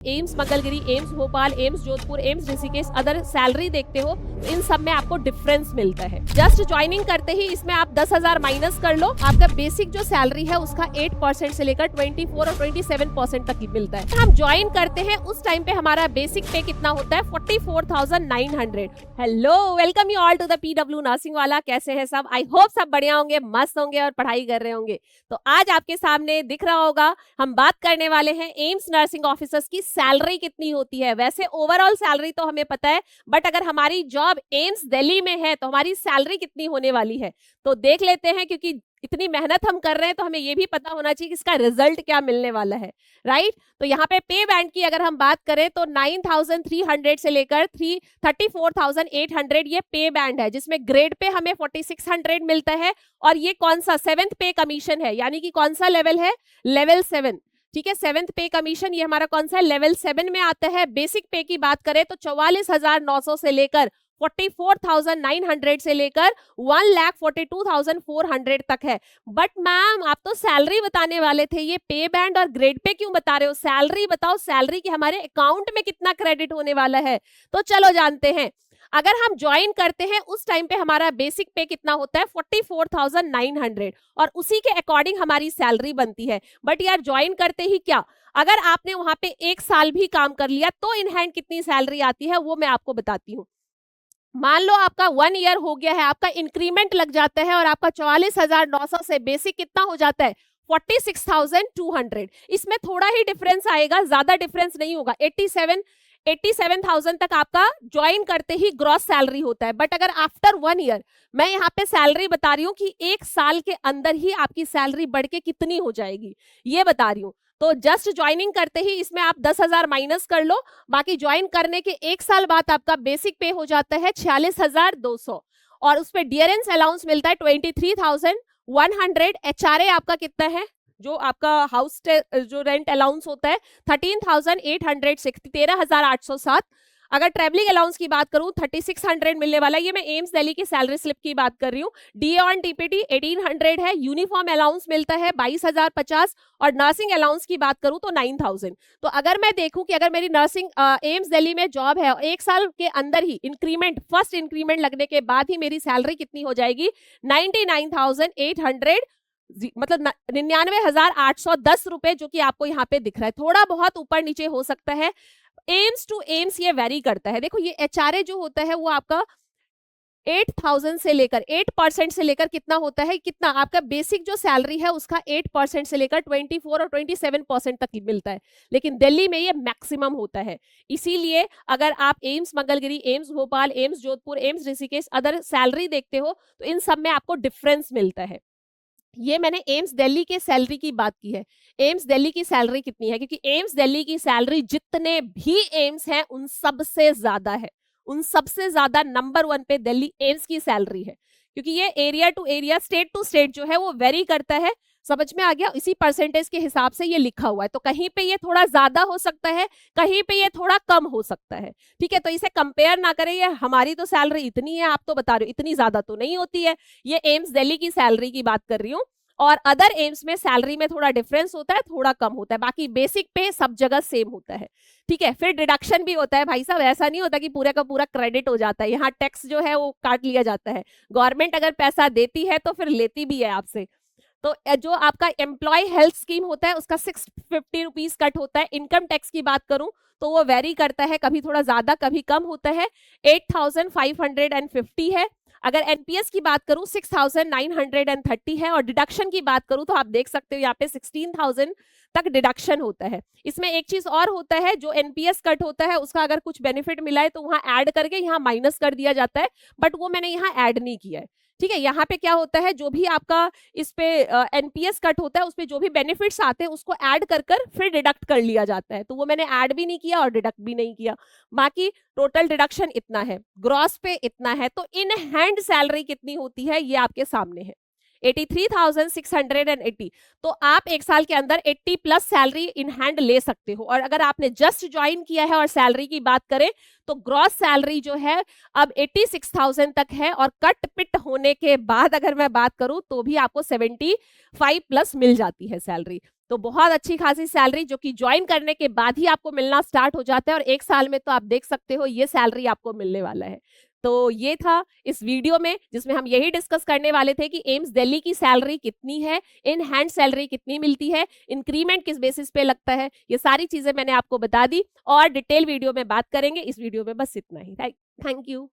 AIIMS Mangalagiri, AIIMS Bhopal, AIIMS Jodhpur, AIIMS Rishikesh other salary देखते हो तो इन सब में आपको डिफरेंस मिलता है। जस्ट ज्वाइनिंग करते ही इसमें आप 10,000 माइनस कर लो, आपका बेसिक जो सैलरी है उसका 8% से लेकर 24 और 27% तक मिलता है। हम ज्वाइन करते हैं उस टाइम पे हमारा बेसिक पे कितना होता है 44,900। Hello, welcome you all to the PW nursing वाला। कैसे हैं सब? आई होप सब बढ़िया होंगे, मस्त होंगे और पढ़ाई कर रहे होंगे। तो आज आपके सामने दिख रहा होगा हम बात करने वाले हैं एम्स नर्सिंग ऑफिसर्स की सैलरी कितनी होती है। वैसे ओवरऑल सैलरी तो हमें पता है, बट अगर हमारी जॉब एम्स दिल्ली में है तो हमारी सैलरी कितनी होने वाली है तो देख लेते हैं। क्योंकि इतनी मेहनत हम कर रहे हैं तो हमें ये भी पता होना चाहिए कि इसका रिजल्ट क्या मिलने वाला है, राइट। तो यहाँ पे पे बैंड की अगर हम बात करें तो 9,300 से लेकर 34,800 ये पे बैंड है, जिसमें ग्रेड पे हमें 4,600 मिलता है। और ये कौन सा 7th पे कमीशन है, यानी कि कौन सा लेवल है, लेवल 7। ठीक है, 7th पे कमीशन ये हमारा कौन सा है, लेवल 7 में आता है। बेसिक पे की बात करें तो 44,900 से लेकर 44,900 से लेकर 1,42,400 तक है। बट मैम आप तो सैलरी बताने वाले थे, ये पे बैंड और ग्रेड पे क्यों बता रहे हो? सैलरी बताओ, सैलरी की हमारे अकाउंट में कितना क्रेडिट होने वाला है। तो चलो जानते हैं। अगर हम ज्वाइन करते हैं उस टाइम पे हमारा बेसिक पे कितना होता है 44,900 और उसी के अकॉर्डिंग हमारी सैलरी बनती है। बट यार ज्वाइन करते ही क्या, अगर आपने वहां पे 1 साल भी काम कर लिया तो इन हैंड कितनी सैलरी आती है वो मैं आपको बताती हूँ। मान लो आपका 1 ईयर हो गया है, आपका इंक्रीमेंट लग जाता है और आपका 44,900 से बेसिक कितना हो जाता है 46,200। इसमें थोड़ा ही डिफरेंस आएगा, ज्यादा डिफरेंस नहीं होगा। 87,000 तक आपका ज्वाइन करते ही ग्रॉस सैलरी होता है। बट अगर आफ्टर 1 ईयर, मैं यहाँ पे सैलरी बता रही हूँ कि 1 साल के अंदर ही आपकी सैलरी बढ़ के कितनी हो जाएगी ये बता रही हूँ। तो जस्ट ज्वाइनिंग करते ही इसमें आप 10,000 माइनस कर लो, बाकी ज्वाइन करने के 1 साल बाद आपका बेसिक पे हो जाता है 46,200 और उस पर डियरेंस अलाउंस मिलता है 23,100। HRA आपका कितना है, जो आपका हाउस जो रेंट अलाउंस होता है 13,860, 13,807। अगर ट्रेवलिंग अलाउंस की बात करूं 3,600 मिलने वाला, ये मैं एम्स दिल्ली की सैलरी स्लिप की बात कर रही हूँ। DA ऑन TPT 1,800 है। यूनिफॉर्म अलाउंस मिलता है 22,050 और नर्सिंग अलाउंस की बात करूं तो 9,000। तो अगर मैं देखूं कि अगर मेरी नर्सिंग एम्स दिल्ली में जॉब है और 1 साल के अंदर ही इंक्रीमेंट, फर्स्ट इंक्रीमेंट लगने के बाद ही मेरी सैलरी कितनी हो जाएगी 99,800, मतलब 99,810 रुपए, जो कि आपको यहाँ पे दिख रहा है। थोड़ा बहुत ऊपर नीचे हो सकता है, एम्स टू एम्स ये वेरी करता है। देखो ये HRA जो होता है वो आपका 8,000 से लेकर 8% से लेकर कितना होता है, कितना आपका बेसिक जो सैलरी है उसका 8% से लेकर 24 और 27% तक मिलता है। लेकिन दिल्ली में ये मैक्सिमम होता है। इसीलिए अगर आप AIIMS Mangalagiri, AIIMS Bhopal, AIIMS Jodhpur, AIIMS Rishikesh other salary देखते हो तो इन सब में आपको डिफरेंस मिलता है। ये मैंने एम्स दिल्ली के सैलरी की बात की है। एम्स दिल्ली की सैलरी कितनी है, क्योंकि एम्स दिल्ली की सैलरी जितने भी एम्स हैं उन सबसे ज्यादा है, उन सबसे ज्यादा नंबर 1 पे दिल्ली एम्स की सैलरी है। क्योंकि ये area to area, state to state जो है वो वेरी करता है। समझ में आ गया? इसी परसेंटेज के हिसाब से ये लिखा हुआ है। तो कहीं पे ये थोड़ा ज्यादा हो सकता है, कहीं पे ये थोड़ा कम हो सकता है। ठीक है, तो इसे कंपेयर ना करें। ये हमारी तो सैलरी इतनी है, आप तो बता रहे हो इतनी ज्यादा तो नहीं होती है। ये एम्स दिल्ली की सैलरी की बात कर रही हूँ। और अदर एम्स में सैलरी में थोड़ा डिफरेंस होता है, थोड़ा कम होता है, बाकी बेसिक पे सब जगह सेम होता है। ठीक है, फिर डिडक्शन भी होता है भाई साहब, ऐसा नहीं होता कि पूरा का पूरा क्रेडिट हो जाता है। यहाँ टैक्स जो है वो काट लिया जाता है। गवर्नमेंट अगर पैसा देती है तो फिर लेती भी है आपसे। तो जो आपका एम्प्लॉय हेल्थ स्कीम होता है उसका 650 रुपीज कट होता है। इनकम टैक्स की बात करूं तो वो वेरी करता है, कभी थोड़ा ज्यादा कभी कम होता है। 8,550 है। अगर एनपीएस की बात करूं 6,930 है। और डिडक्शन की बात करूं तो आप देख सकते हो यहाँ पे 16,000 तक डिडक्शन होता है। इसमें एक चीज और होता है, जो एनपीएस कट होता है उसका अगर कुछ बेनिफिट मिला है तो वहां ऐड करके यहाँ माइनस कर दिया जाता है, बट वो मैंने यहाँ ऐड नहीं किया है। ठीक है, यहाँ पे क्या होता है, जो भी आपका इस पे एनपीएस कट होता है उस पे जो भी बेनिफिट्स आते हैं उसको ऐड कर कर फिर डिडक्ट कर लिया जाता है। तो वो मैंने ऐड भी नहीं किया और डिडक्ट भी नहीं किया। बाकी टोटल डिडक्शन इतना है, ग्रॉस पे इतना है। तो इन हैंड सैलरी कितनी होती है ये आपके सामने है, 83,680। तो आप 1 साल के अंदर 80 प्लस सैलरी इन हैंड ले सकते हो। और अगर आपने जस्ट ज्वाइन किया है और सैलरी की बात करें तो ग्रॉस सैलरी जो है अब 86,000 तक है। और कट पिट होने के बाद अगर मैं बात करूं तो भी आपको 75 प्लस मिल जाती है सैलरी। तो बहुत अच्छी खासी सैलरी जो कि ज्वाइन करने के बाद ही आपको मिलना स्टार्ट हो जाता है, और 1 साल में तो आप देख सकते हो ये सैलरी आपको मिलने वाला है। तो ये था इस वीडियो में, जिसमें हम यही डिस्कस करने वाले थे कि एम्स दिल्ली की सैलरी कितनी है, इन हैंड सैलरी कितनी मिलती है, इंक्रीमेंट किस बेसिस पे लगता है, ये सारी चीजें मैंने आपको बता दी, और डिटेल वीडियो में बात करेंगे। इस वीडियो में बस इतना ही। Thank you.